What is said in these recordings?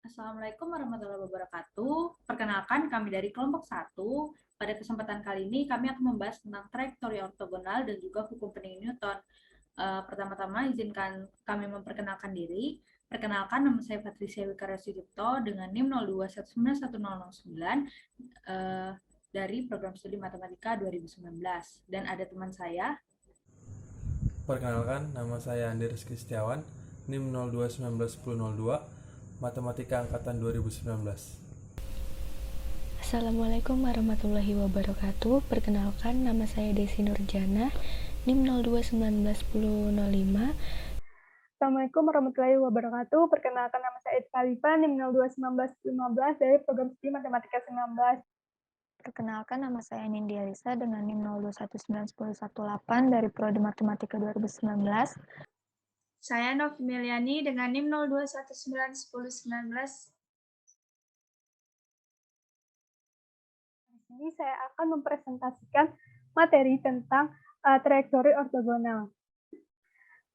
Assalamualaikum warahmatullahi wabarakatuh. Perkenalkan, kami dari kelompok 1. Pada kesempatan kali ini, kami akan membahas tentang trajektori ortogonal dan juga hukum pendingin Newton. Pertama-tama, izinkan kami memperkenalkan diri. Perkenalkan, nama saya Patricia Wikarya Sujipto dengan NIM 02191009 dari program studi Matematika 2019. Dan ada teman saya. Perkenalkan, nama saya Andi Rizky Setiawan, NIM 02191002, Matematika Angkatan 2019. Assalamualaikum warahmatullahi wabarakatuh. Perkenalkan, nama saya Desi Nurjana, NIM 02191005. Assalamualaikum warahmatullahi wabarakatuh. Perkenalkan, nama saya Ed Khalifa, NIM 021915 dari program studi Matematika 19. Perkenalkan, nama saya Nindya Lisa dengan NIM 02191018 dari Prodi Matematika 2019. Saya Novi Meliani dengan NIM 02191019. Di sini saya akan mempresentasikan materi tentang trajektori ortogonal.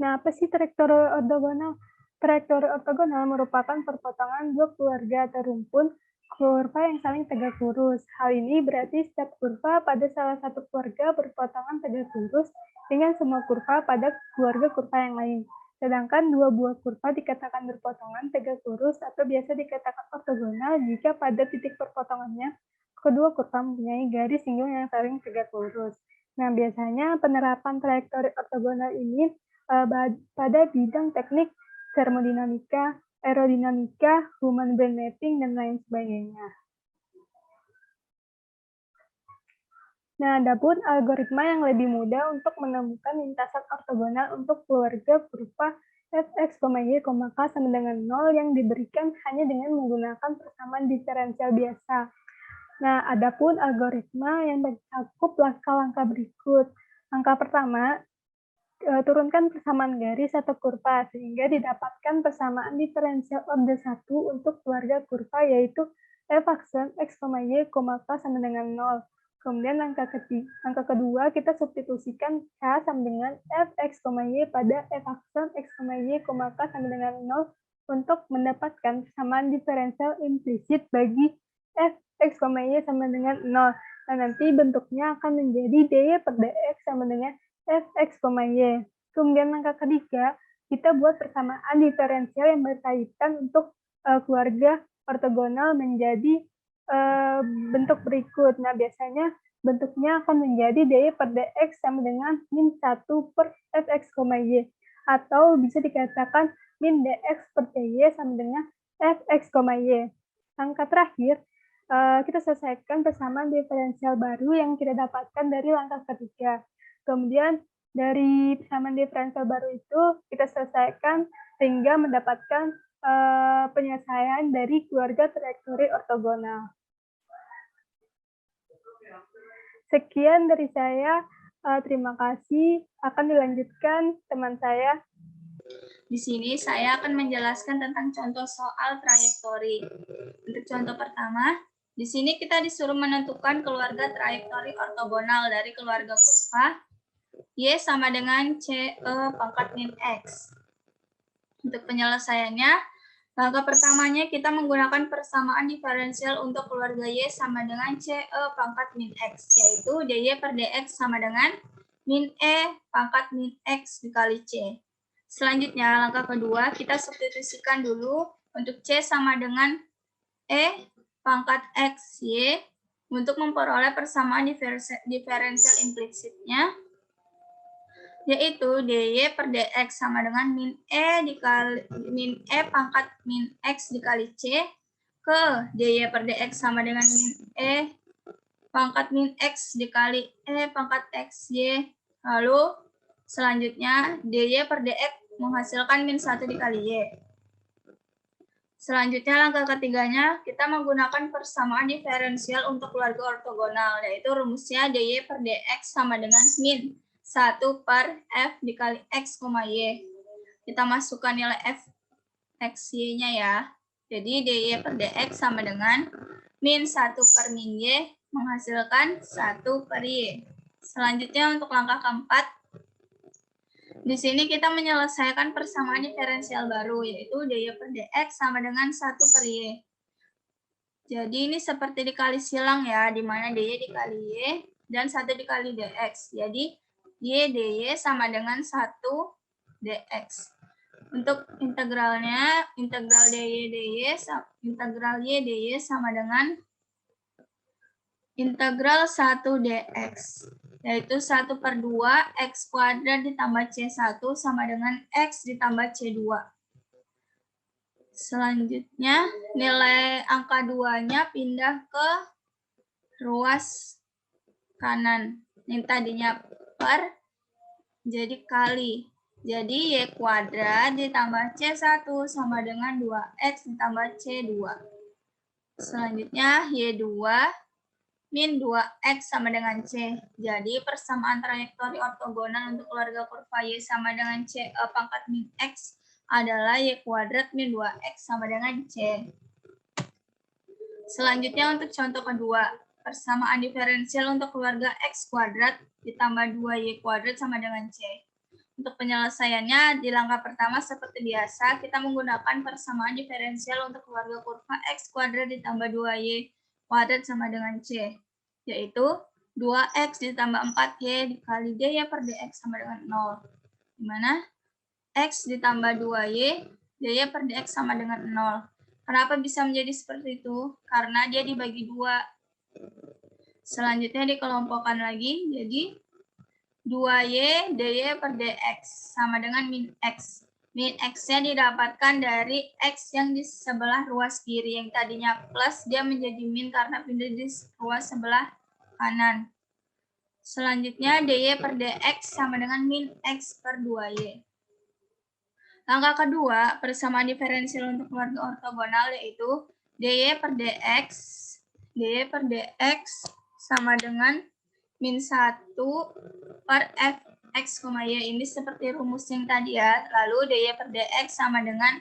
Nah, apa sih trajektori ortogonal? Trajektori ortogonal merupakan perpotongan dua keluarga atau rumpun kurva yang saling tegak lurus. Hal ini berarti setiap kurva pada salah satu keluarga berpotongan tegak lurus dengan semua kurva pada keluarga kurva yang lain. Sedangkan dua buah kurva dikatakan berpotongan tegak lurus atau biasa dikatakan ortogonal jika pada titik perpotongannya kedua kurva mempunyai garis singgung yang saling tegak lurus. Nah, biasanya penerapan trajektori ortogonal ini pada bidang teknik termodinamika, aerodinamika, human brain mapping, dan lain sebagainya. Nah, adapun algoritma yang lebih mudah untuk menemukan lintasan ortogonal untuk keluarga kurva fx, y, k sama dengan 0 yang diberikan hanya dengan menggunakan persamaan diferensial biasa. Nah, adapun algoritma yang mencakup langkah-langkah berikut. Langkah pertama, turunkan persamaan garis atau kurva sehingga didapatkan persamaan diferensial order 1 untuk keluarga kurva yaitu f aksen x, y, k sama dengan 0. Kemudian langkah kedua kita substitusikan k sama dengan f x, y pada f aksen x, y, k sama dengan 0 untuk mendapatkan persamaan diferensial implisit bagi f x, y sama dengan 0. Nah, nanti bentuknya akan menjadi dy per dx sama dengan fx, y. Kemudian langkah ketiga, kita buat persamaan diferensial yang berkaitan untuk keluarga ortogonal menjadi bentuk berikut. Nah, biasanya bentuknya akan menjadi dy per dx sama dengan min 1 per fx, y. Atau bisa dikatakan min dx per dy sama dengan fx, y. Langkah terakhir, kita selesaikan persamaan diferensial baru yang kita dapatkan dari langkah ketiga. Kemudian dari persamaan diferensial baru itu kita selesaikan sehingga mendapatkan penyelesaian dari keluarga trajektori ortogonal. Sekian dari saya. Terima kasih. Akan dilanjutkan teman saya. Di sini saya akan menjelaskan tentang contoh soal trajektori. Untuk contoh pertama, di sini kita disuruh menentukan keluarga trajektori ortogonal dari keluarga kurva Y sama dengan CE pangkat min X. Untuk penyelesaiannya, langkah pertamanya kita menggunakan persamaan diferensial untuk keluarga Y sama dengan CE pangkat min X, yaitu dy per dx sama dengan min E pangkat min X dikali C. Selanjutnya, langkah kedua, kita substitusikan dulu untuk C sama dengan E pangkat X, Y untuk memperoleh persamaan diferensial implisitnya, yaitu dy per dx sama dengan min E pangkat min X dikali C ke dy per dx sama dengan min E pangkat min X dikali E pangkat X, Y. Lalu selanjutnya dy per dx menghasilkan min 1 dikali Y. Selanjutnya langkah ketiganya kita menggunakan persamaan diferensial untuk keluarga ortogonal, yaitu rumusnya dy per dx sama dengan min 1 per f dikali x, y. Kita masukkan nilai f, x, y-nya ya. Jadi dy per dx sama dengan min 1 per min y menghasilkan 1 per y. Selanjutnya untuk langkah keempat, Di sini kita menyelesaikan persamaan diferensial baru, yaitu dy per dx sama dengan 1 per y. Jadi ini seperti dikali silang ya, di mana dy dikali y dan 1 dikali dx. Jadi y dy sama dengan 1 dx. Untuk integralnya, integral y dy sama dengan integral 1 dx, yaitu 1 per 2 x kuadrat ditambah c1 sama dengan x ditambah c2. Selanjutnya, nilai angka 2-nya pindah ke ruas kanan. Yang tadinya per, jadi kali. Jadi y kuadrat ditambah c1 sama dengan 2x ditambah c2. Selanjutnya, y2 min 2x sama dengan c. Jadi persamaan trayektori ortogonal untuk keluarga kurva y sama dengan c pangkat min x adalah y kuadrat min 2x sama dengan c. Selanjutnya untuk contoh kedua, persamaan diferensial untuk keluarga x kuadrat ditambah 2y kuadrat sama dengan c. Untuk penyelesaiannya, di langkah pertama seperti biasa, kita menggunakan persamaan diferensial untuk keluarga kurva x kuadrat ditambah 2y kuadrat sama dengan c, yaitu 2x ditambah 4y dikali dy per dx sama dengan 0. Di mana x ditambah 2y, dy per dx sama dengan 0. Kenapa bisa menjadi seperti itu? Karena dia dibagi 2. Selanjutnya dikelompokkan lagi, jadi 2y dy per dx sama dengan min x. Min x-nya didapatkan dari x yang di sebelah ruas kiri. Yang tadinya plus, dia menjadi min karena pindah di ruas sebelah kanan. Selanjutnya dy per dx sama dengan min x per 2y. Langkah kedua, persamaan diferensial untuk keluarga ortogonal yaitu dy per dx sama dengan min 1 per fx, y. Ini seperti rumus yang tadi ya. Lalu dy per dx sama dengan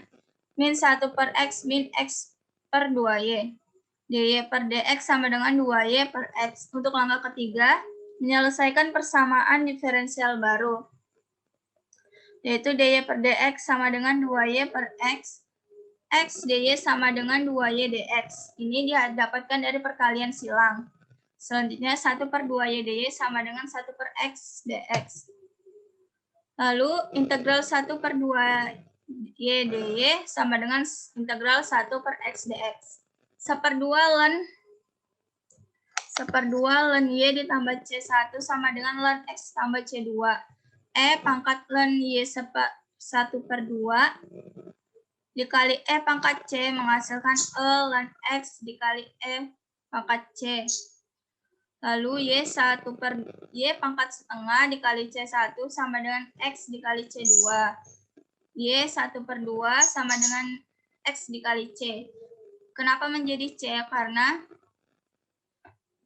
min 1 per x min x per 2y. dy per dx sama dengan 2y per x. Untuk langkah ketiga, menyelesaikan persamaan diferensial baru, yaitu dy per dx sama dengan 2y per x, x dy sama dengan 2y dx. Ini didapatkan dari perkalian silang. Selanjutnya 1 per 2y dy sama dengan 1 per x dx. Lalu integral 1 per 2y dy sama dengan integral 1 per x dx. 1/2 ln y ditambah c1 sama dengan ln x tambah c2. Pangkat ln y 1/2 dikali pangkat c menghasilkan ln x dikali pangkat c. Lalu y pangkat setengah dikali c1 sama dengan x dikali c2. Y 1/2 sama dengan x dikali c. Kenapa menjadi c? Karena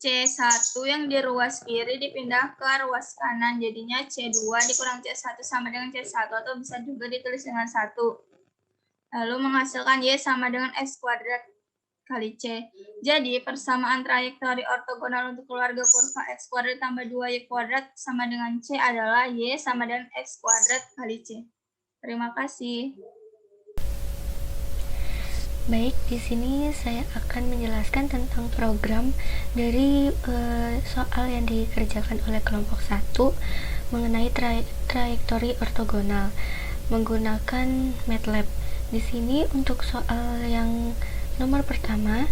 C1 yang di ruas kiri dipindah ke ruas kanan. Jadinya C2 dikurang C1 sama dengan C1, atau bisa juga ditulis dengan 1. Lalu menghasilkan Y sama dengan X kuadrat kali C. Jadi persamaan trayektori ortogonal untuk keluarga kurva X kuadrat tambah 2Y kuadrat sama dengan C adalah Y sama dengan X kuadrat kali C. Terima kasih. Baik, di sini saya akan menjelaskan tentang program dari soal yang dikerjakan oleh kelompok 1 mengenai trayektori ortogonal menggunakan MATLAB. Di sini untuk soal yang nomor pertama,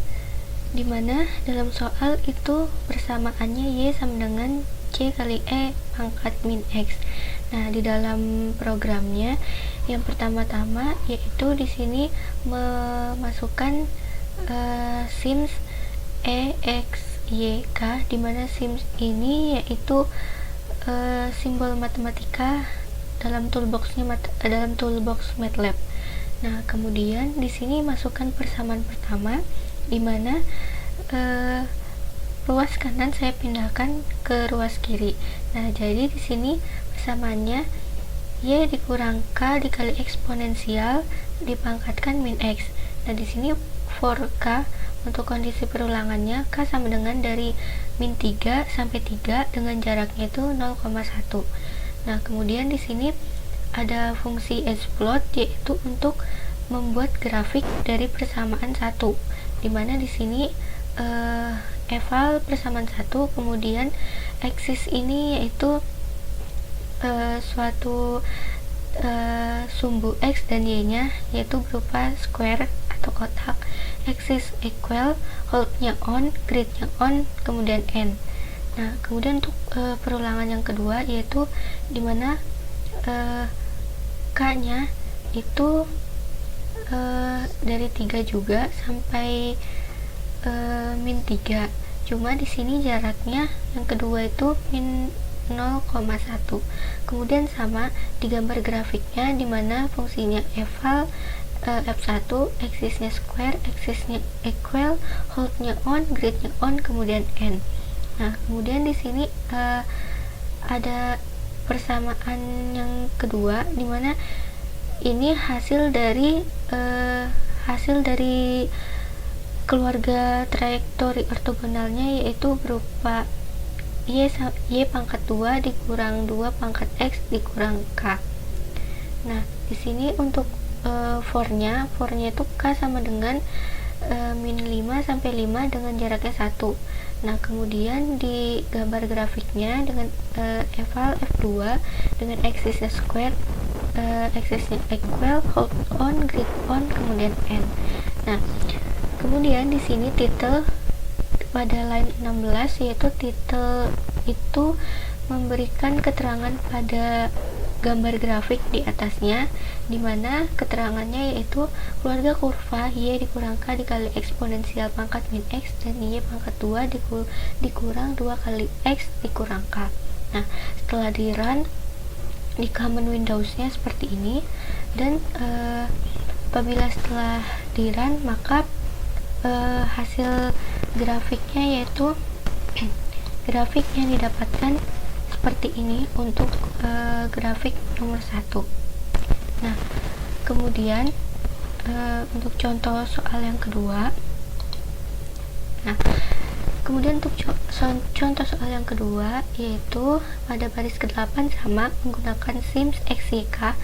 di mana dalam soal itu persamaannya Y sama dengan C kali E pangkat min X. Nah, di dalam programnya yang pertama-tama yaitu di sini memasukkan sims EXYK, di mana sims ini yaitu simbol matematika dalam toolbox MATLAB. Nah, kemudian di sini masukkan persamaan pertama, di mana ruas kanan saya pindahkan ke ruas kiri. Nah, jadi di sini persamaannya Y dikurang K dikali eksponensial dipangkatkan min X. Nah, di sini for K untuk kondisi perulangannya K sama dengan dari min 3 sampai 3 dengan jaraknya itu 0,1. Nah, kemudian di sini ada fungsi splot, yaitu untuk membuat grafik dari persamaan satu, dimana di sini eval persamaan satu, kemudian axis ini yaitu suatu sumbu x dan y-nya yaitu berupa square atau kotak, axis equal, hold-nya on, grid-nya on, kemudian n. Nah, kemudian untuk perulangan yang kedua yaitu dimana k-nya itu dari 3 juga sampai min 3. Cuma di sini jaraknya yang kedua itu min 0,1. Kemudian sama di gambar grafiknya dimana fungsinya eval f1, axisnya square, axisnya equal, hold-nya on, grid-nya on, kemudian n. Nah, kemudian di sini ada persamaan yang kedua dimana ini hasil dari keluarga trajektori ortogonalnya, yaitu berupa y pangkat 2 dikurang 2 pangkat x dikurang k. Nah, di sini untuk for-nya itu k sama dengan min 5 sampai 5 dengan jaraknya 1. Nah, kemudian di gambar grafiknya dengan eval f2 dengan axisnya square, axisnya equal, hold on, grid on, kemudian n. Nah, kemudian di sini title pada line 16, yaitu title itu memberikan keterangan pada gambar grafik di atasnya, dimana keterangannya yaitu keluarga kurva y dikurang k dikali eksponensial pangkat min x dan y pangkat 2 dikurang 2 kali x dikurang k. Nah, setelah di run di common Windows-nya seperti ini, dan apabila setelah di run maka hasil grafiknya yaitu grafik yang didapatkan seperti ini untuk grafik nomor 1. Nah, kemudian untuk contoh soal yang kedua, untuk contoh soal yang kedua yaitu pada baris ke-8 sama menggunakan sims XYK,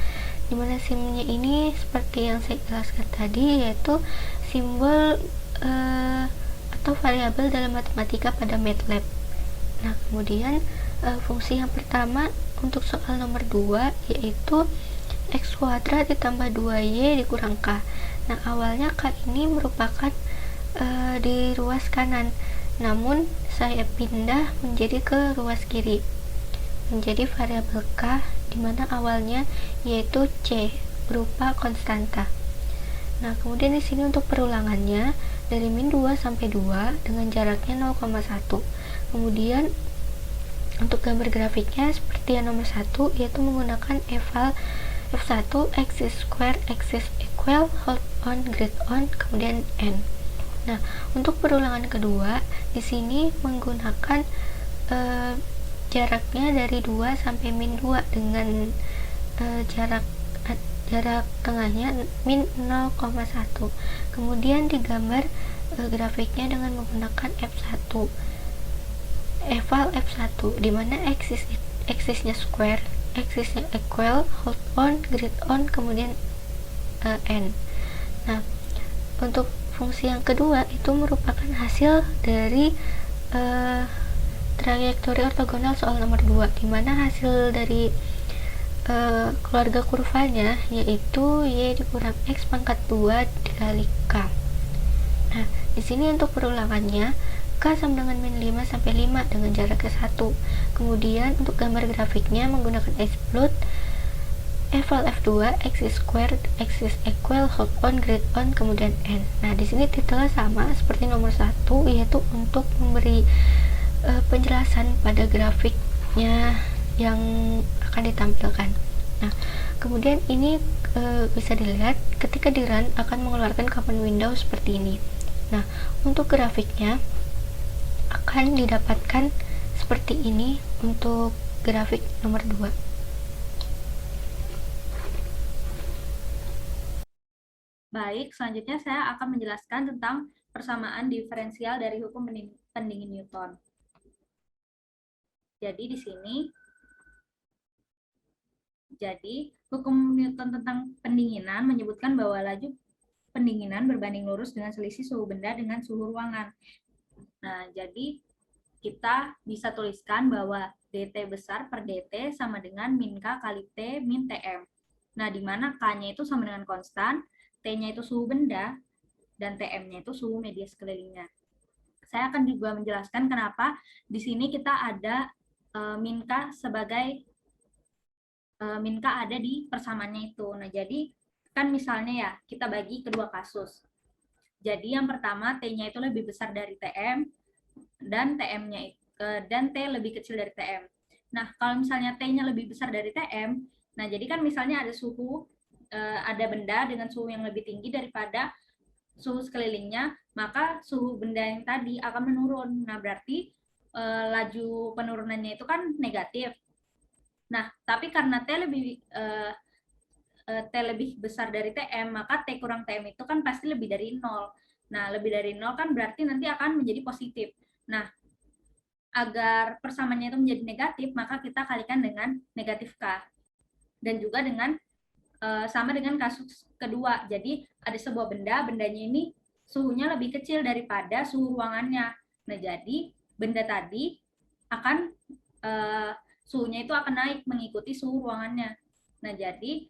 dimana simnya ini seperti yang saya jelaskan tadi yaitu simbol atau variabel dalam matematika pada MATLAB. Nah, kemudian fungsi yang pertama untuk soal nomor 2 yaitu x kuadrat ditambah 2y dikurang k. Nah, awalnya k ini merupakan di ruas kanan, namun saya pindah menjadi ke ruas kiri menjadi variabel k, dimana awalnya yaitu c berupa konstanta. Nah, kemudian di sini untuk perulangannya dari min 2 sampai 2 dengan jaraknya 0,1. Kemudian untuk gambar grafiknya seperti yang nomor 1, yaitu menggunakan eval f1, axis square, axis equal, hold on, grid on, kemudian n. Nah, untuk perulangan kedua di sini menggunakan jaraknya dari 2 sampai min 2 dengan jarak tengahnya min 0,1. Kemudian digambar grafiknya dengan menggunakan f1, eval f1, dimana axisnya square, axisnya equal, hold on, grid on, kemudian n. Nah, untuk fungsi yang kedua itu merupakan hasil dari trajektori ortogonal soal nomor 2, dimana hasil dari keluarga kurvanya yaitu y dikurang x pangkat 2 dikali k. Nah, di sini untuk perulangannya k sama dengan min 5 sampai 5 dengan jaraknya 1. Kemudian untuk gambar grafiknya menggunakan splot, eval f2, axis square, axis equal, hold on, grid on, kemudian n. Nah, di sini titelnya sama seperti nomor 1, yaitu untuk memberi penjelasan pada grafiknya yang akan ditampilkan. Nah, kemudian ini bisa dilihat ketika di run akan mengeluarkan common window seperti ini. Nah, untuk grafiknya akan didapatkan seperti ini untuk grafik nomor 2. Baik, selanjutnya saya akan menjelaskan tentang persamaan diferensial dari hukum pendingin Newton. Jadi di sini Jadi, hukum Newton tentang pendinginan menyebutkan bahwa laju pendinginan berbanding lurus dengan selisih suhu benda dengan suhu ruangan. Nah, jadi kita bisa tuliskan bahwa dt besar per dt sama dengan min K kali T min Tm. Nah, di mana K-nya itu sama dengan konstan, T-nya itu suhu benda, dan Tm-nya itu suhu media sekelilingnya. Saya akan juga menjelaskan kenapa di sini kita ada min K sebagai min K ada di persamaannya itu. Nah, jadi kan misalnya ya, kita bagi kedua kasus. Jadi yang pertama T-nya itu lebih besar dari Tm dan Tm-nya dan T lebih kecil dari Tm. Nah, kalau misalnya T-nya lebih besar dari Tm, nah jadi kan misalnya ada suhu, ada benda dengan suhu yang lebih tinggi daripada suhu sekelilingnya, maka suhu benda yang tadi akan menurun. Nah, berarti laju penurunannya itu kan negatif. Nah, tapi karena T lebih besar dari Tm, maka T kurang Tm itu kan pasti lebih dari 0. Nah, lebih dari 0 kan berarti nanti akan menjadi positif. Nah, agar persamaannya itu menjadi negatif, maka kita kalikan dengan negatif K. Dan juga dengan sama dengan kasus kedua. Jadi, ada sebuah benda, bendanya ini suhunya lebih kecil daripada suhu ruangannya. Nah, jadi benda tadi akan suhunya itu akan naik mengikuti suhu ruangannya. Nah, jadi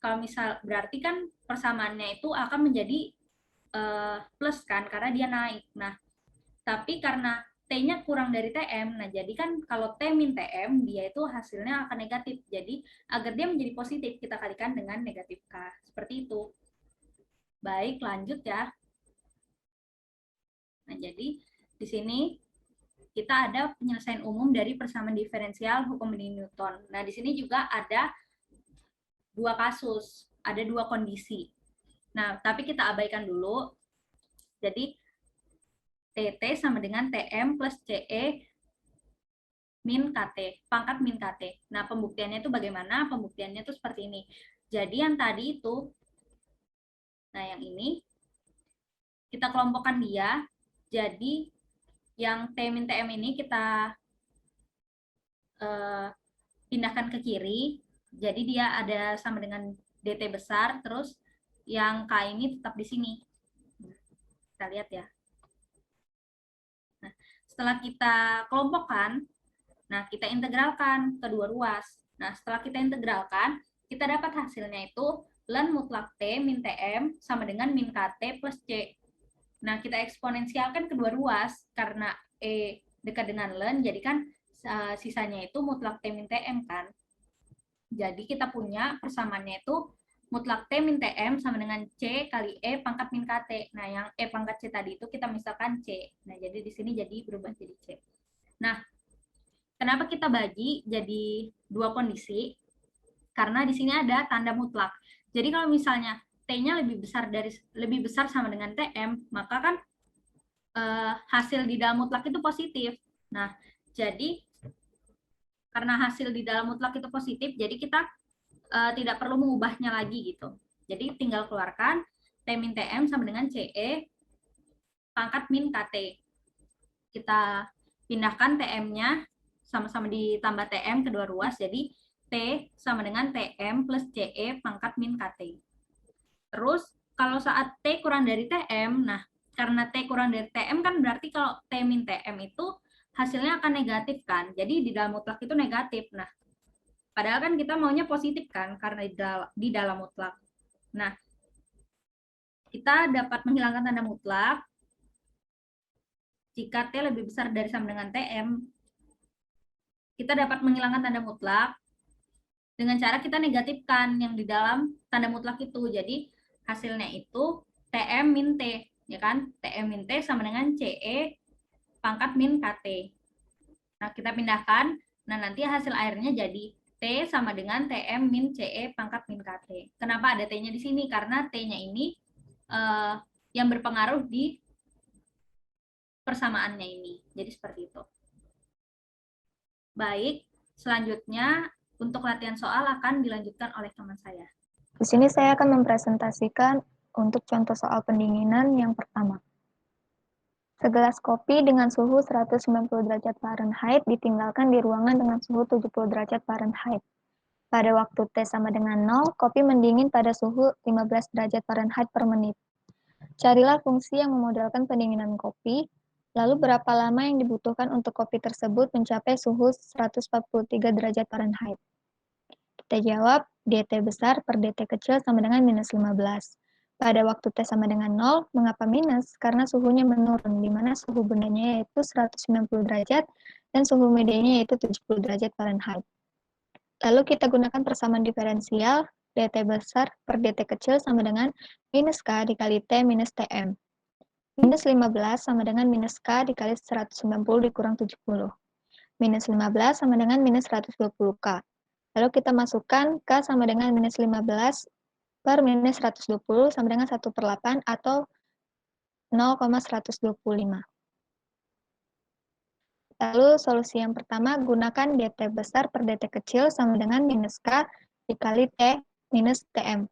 kalau misal berarti kan persamaannya itu akan menjadi plus kan karena dia naik. Nah, tapi karena T-nya kurang dari Tm, nah jadi kan kalau T min Tm, dia itu hasilnya akan negatif. Jadi agar dia menjadi positif, kita kalikan dengan negatif K. Seperti itu. Baik, lanjut ya. Nah, jadi di sini kita ada penyelesaian umum dari persamaan diferensial hukum pendingin Newton. Nah, di sini juga ada dua kasus, ada dua kondisi. Nah, tapi kita abaikan dulu. Jadi, TT sama dengan TM plus CE min KT, pangkat min KT. Nah, pembuktiannya itu bagaimana? Pembuktiannya itu seperti ini. Jadi, yang tadi itu, nah yang ini, kita kelompokkan dia. Jadi, yang T min TM ini kita pindahkan ke kiri. Jadi, dia ada sama dengan DT besar, terus yang K ini tetap di sini. Kita lihat ya. Nah, setelah kita kelompokkan, nah kita integralkan kedua ruas. Nah, setelah kita integralkan, kita dapat hasilnya itu ln mutlak T min Tm sama dengan min KT plus C. Nah, kita eksponensialkan kedua ruas karena E dekat dengan ln, jadi kan sisanya itu mutlak T min Tm kan. Jadi kita punya persamaannya itu mutlak T min Tm sama dengan C kali E pangkat min KT. Nah, yang E pangkat C tadi itu kita misalkan C. Nah, jadi di sini jadi berubah jadi C. Nah, kenapa kita bagi jadi dua kondisi? Karena di sini ada tanda mutlak. Jadi kalau misalnya T-nya lebih besar sama dengan Tm, maka kan hasil di dalam mutlak itu positif. Nah, jadi karena hasil di dalam mutlak itu positif, jadi kita tidak perlu mengubahnya lagi gitu. Jadi tinggal keluarkan T min Tm sama dengan CE pangkat min KT. Kita pindahkan Tm-nya sama-sama ditambah Tm kedua ruas, jadi T sama dengan Tm plus CE pangkat min KT. Terus kalau saat T kurang dari Tm, nah karena T kurang dari Tm kan berarti kalau T min Tm itu hasilnya akan negatif kan. Jadi di dalam mutlak itu negatif. Nah, padahal kan kita maunya positif kan, karena di dalam mutlak. Nah, kita dapat menghilangkan tanda mutlak jika T lebih besar dari sama dengan Tm. Kita dapat menghilangkan tanda mutlak dengan cara kita negatifkan yang di dalam tanda mutlak itu. Jadi, hasilnya itu Tm min T, ya kan? Tm min T sama dengan CE pangkat min KT. Nah, kita pindahkan. Nah, nanti hasil akhirnya jadi T sama dengan Tm min CE pangkat min KT. Kenapa ada T-nya di sini? Karena T-nya ini yang berpengaruh di persamaannya ini. Jadi seperti itu. Baik, selanjutnya untuk latihan soal akan dilanjutkan oleh teman saya. Di sini saya akan mempresentasikan untuk contoh soal pendinginan yang pertama. Segelas kopi dengan suhu 190 derajat Fahrenheit ditinggalkan di ruangan dengan suhu 70 derajat Fahrenheit. Pada waktu T sama dengan 0, kopi mendingin pada suhu 15 derajat Fahrenheit per menit. Carilah fungsi yang memodelkan pendinginan kopi, lalu berapa lama yang dibutuhkan untuk kopi tersebut mencapai suhu 143 derajat Fahrenheit. Kita jawab, dt besar per dt kecil sama dengan minus 15. Pada waktu T sama dengan 0, mengapa minus? Karena suhunya menurun, di mana suhu bendanya yaitu 190 derajat dan suhu medianya yaitu 70 derajat Fahrenheit. Lalu kita gunakan persamaan diferensial, dt besar per dt kecil sama dengan minus k dikali T minus Tm. Minus 15 sama dengan minus k dikali 190 dikurang 70. Minus 15 sama dengan minus 120k. Lalu kita masukkan k sama dengan minus 15 per minus 120 sama dengan 1/8 atau 0,125. Lalu solusi yang pertama, gunakan dt besar per dt kecil sama dengan minus k dikali T minus Tm.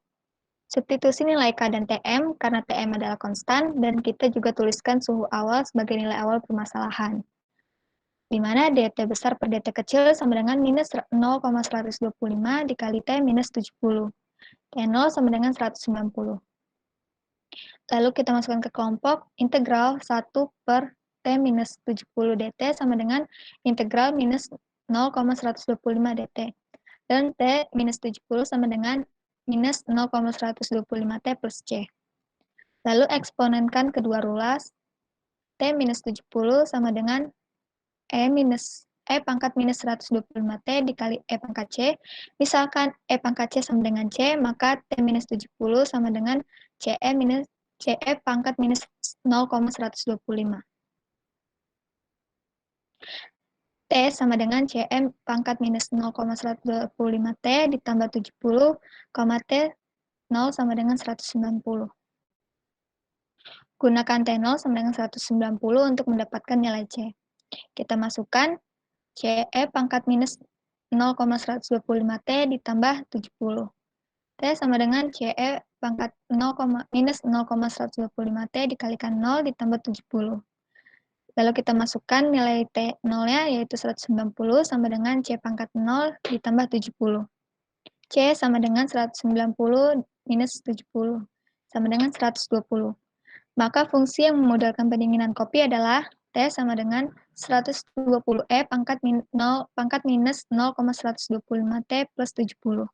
Substitusi nilai k dan Tm karena Tm adalah konstan dan kita juga tuliskan suhu awal sebagai nilai awal permasalahan. Di mana dt besar per dt kecil sama dengan minus 0,125 dikali T minus 70. T0 sama dengan 190. Lalu kita masukkan ke kelompok, integral 1 per T minus 70 dt sama dengan integral minus 0,125 dt. Dan T minus 70 sama dengan minus 0,125 T plus C. Lalu eksponenkan kedua rulas, T minus 70 sama dengan E pangkat minus 125 T dikali E pangkat C. Misalkan E pangkat C sama dengan C, maka T minus 70 sama dengan CE pangkat minus 0,125. T sama dengan CM pangkat minus 0,125 T ditambah 70, T 0 sama dengan 190. Gunakan T0 sama dengan 190 untuk mendapatkan nilai C. Kita masukkan CE pangkat minus 0,125 T ditambah 70. T sama dengan CE pangkat minus 0,125 T dikalikan 0 ditambah 70. Lalu kita masukkan nilai T0-nya yaitu 190 sama dengan C pangkat 0 ditambah 70. C sama dengan 190 minus 70 sama dengan 120. Maka fungsi yang memodelkan pendinginan kopi adalah T sama dengan 120E pangkat minus 0,125 T plus 70.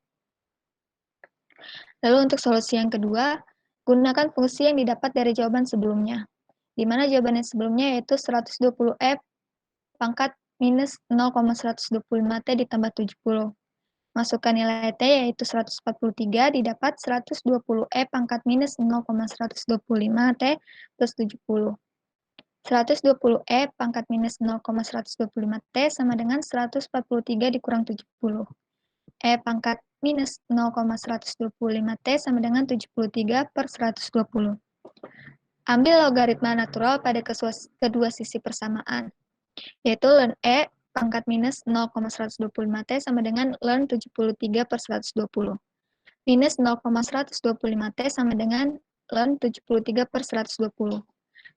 Lalu untuk solusi yang kedua, gunakan fungsi yang didapat dari jawaban sebelumnya. Di mana jawabannya sebelumnya yaitu 120E pangkat minus 0,125 T ditambah 70. Masukkan nilai T yaitu 143 didapat 120E pangkat minus 0,125 T plus 70. 120E pangkat minus 0,125 T sama dengan 143 dikurang 70. E pangkat minus 0,125 T sama dengan 73 per 120. Ambil logaritma natural pada kedua sisi persamaan, yaitu ln E pangkat minus 0,125 T sama dengan ln 73 per 120. Minus 0,125 T sama dengan ln 73 per 120.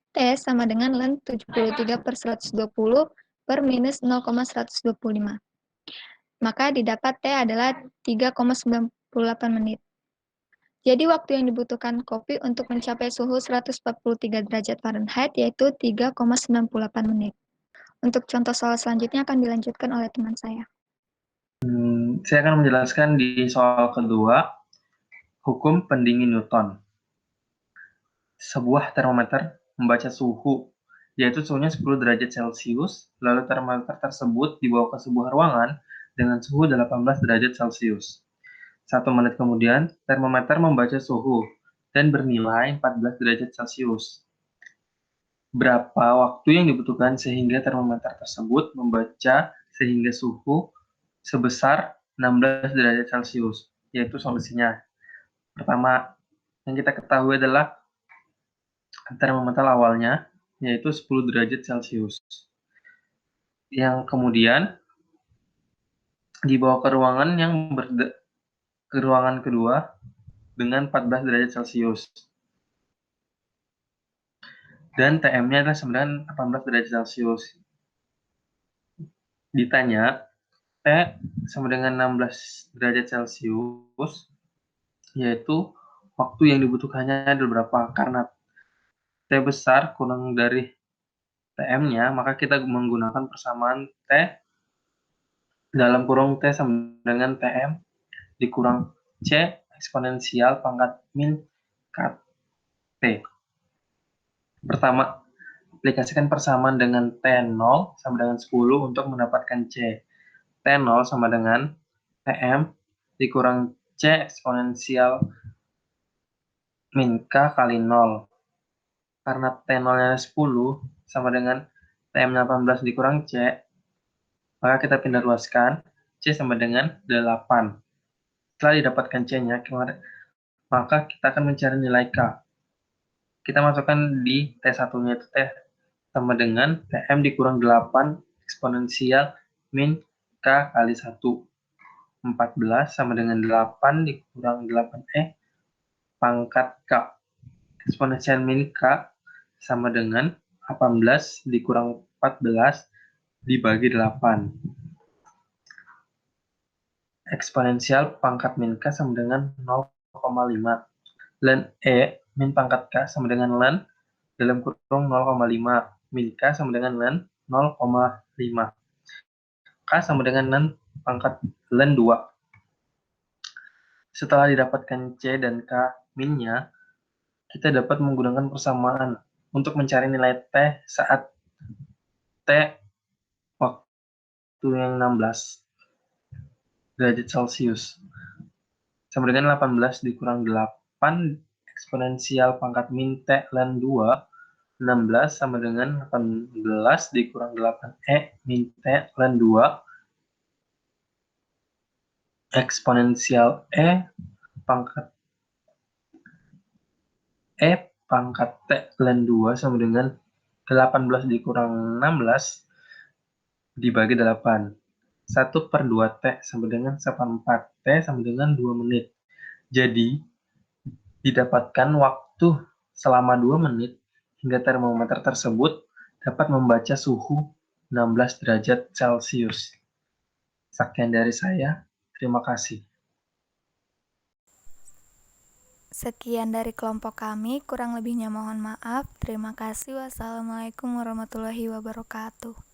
T sama dengan ln 73 per 120 per minus 0,125. Maka didapat T adalah 3,98 menit. Jadi waktu yang dibutuhkan kopi untuk mencapai suhu 143 derajat Fahrenheit yaitu 3,98 menit. Untuk contoh soal selanjutnya akan dilanjutkan oleh teman saya. Saya akan menjelaskan di soal kedua, hukum pendingin Newton. Sebuah termometer membaca suhu, yaitu suhunya 10 derajat Celcius, lalu termometer tersebut dibawa ke sebuah ruangan dengan suhu 18 derajat Celcius. 1 menit kemudian, termometer membaca suhu dan bernilai 14 derajat Celcius. Berapa waktu yang dibutuhkan sehingga termometer tersebut membaca sehingga suhu sebesar 16 derajat Celcius, yaitu solusinya. Pertama, yang kita ketahui adalah termometer awalnya, yaitu 10 derajat Celcius. Yang kemudian dibawa ke ruangan ruangan kedua dengan 14 derajat Celcius. Dan TM-nya adalah 18 derajat Celcius. Ditanya, T sama dengan 16 derajat Celcius, yaitu waktu yang dibutuhkannya adalah berapa? Karena T besar kurang dari Tm-nya, maka kita menggunakan persamaan T dalam kurung T sama dengan Tm dikurang C eksponensial pangkat min T. Pertama, aplikasikan persamaan dengan T0 sama dengan 10 untuk mendapatkan C. T0 sama dengan Tm dikurang C eksponensial min K kali 0. Karena T0-nya 10 sama dengan Tm18 dikurang C, maka kita pindah luaskan, C sama dengan 8. Setelah didapatkan C-nya, maka kita akan mencari nilai K. Kita masukkan di T1-nya itu T sama dengan Tm dikurang 8 eksponensial min K kali 1. 14 sama dengan 8 dikurang 8E pangkat K. Eksponensial min K sama dengan 18 dikurang 14 dibagi 8. Eksponensial pangkat min K sama dengan 0,5. Ln E min pangkat K sama dengan ln dalam kurung 0,5. Min K sama dengan ln 0,5. K sama dengan ln pangkat ln 2. Setelah didapatkan C dan K minnya, kita dapat menggunakan persamaan untuk mencari nilai T saat T waktu yang 16 derajat Celcius. Sama dengan 18 dikurang 8 eksponensial pangkat min T ln 2, 16 sama dengan 18 dikurang 8E min T ln 2 eksponensial E pangkat T ln 2 sama dengan 18 dikurang 16 dibagi 8. 1/2 T sama dengan 1/4 T sama dengan 2 menit. Jadi, didapatkan waktu selama 2 menit hingga termometer tersebut dapat membaca suhu 16 derajat Celcius. Sekian dari saya. Terima kasih. Sekian dari kelompok kami, kurang lebihnya mohon maaf. Terima kasih. Wassalamualaikum warahmatullahi wabarakatuh.